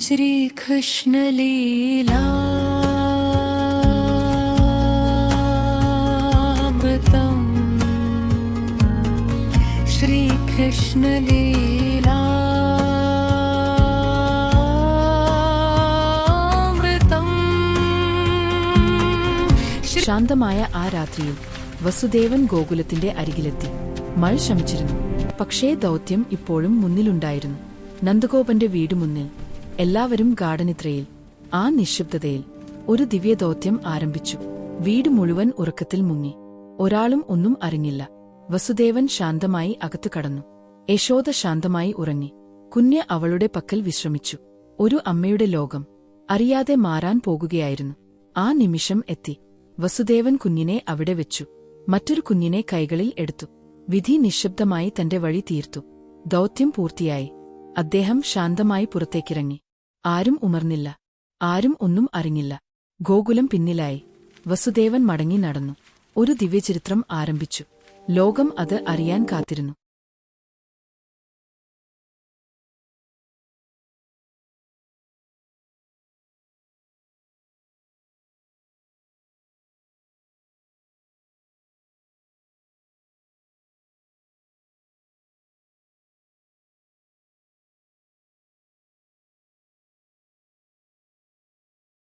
श्रीकृष्ण लीलामृतम् श्रीकृष्ण लीलामृतम् ശാന്തമായ ആ രാത്രിയിൽ വസുദേവൻ ഗോകുലത്തിന്റെ അരികിലെത്തി. മഴ ശമിച്ചിരുന്നു. പക്ഷേ ദൗത്യം ഇപ്പോഴും മുന്നിലുണ്ടായിരുന്നു. നന്ദഗോപന്റെ വീടു മുന്നിൽ എല്ലാവരും ഗാഠനിദ്രയിൽ. ആ നിശ്ശബ്ദതയിൽ ഒരു ദിവ്യദൗത്യം ആരംഭിച്ചു. വീട് മുഴുവൻ ഉറക്കത്തിൽ മുങ്ങി. ഒരാളും ഒന്നും അറിഞ്ഞില്ല. വസുദേവൻ ശാന്തമായി അകത്തു കടന്നു. യശോദ ശാന്തമായി ഉറങ്ങി. കുഞ്ഞ് അവളുടെ പക്കൽ വിശ്രമിച്ചു. ഒരു അമ്മയുടെ ലോകം അറിയാതെ മാറാൻ പോകുകയായിരുന്നു. ആ നിമിഷം എത്തി. വസുദേവൻ കുഞ്ഞിനെ അവിടെ വെച്ചു. മറ്റൊരു കുഞ്ഞിനെ കൈകളിൽ എടുത്തു. വിധി നിശ്ശബ്ദമായി തന്റെ വഴി തീർത്തു. ദൗത്യം പൂർത്തിയായി. അദ്ദേഹം ശാന്തമായി പുറത്തേക്കിറങ്ങി. ആരും ഉണർന്നില്ല. ആരും ഒന്നും അറിഞ്ഞില്ല. ഗോകുലം പിന്നിലായി. വസുദേവൻ മടങ്ങി നടന്നു. ഒരു ദിവ്യചരിത്രം ആരംഭിച്ചു. ലോകം അത് അറിയാൻ കാത്തിരുന്നു.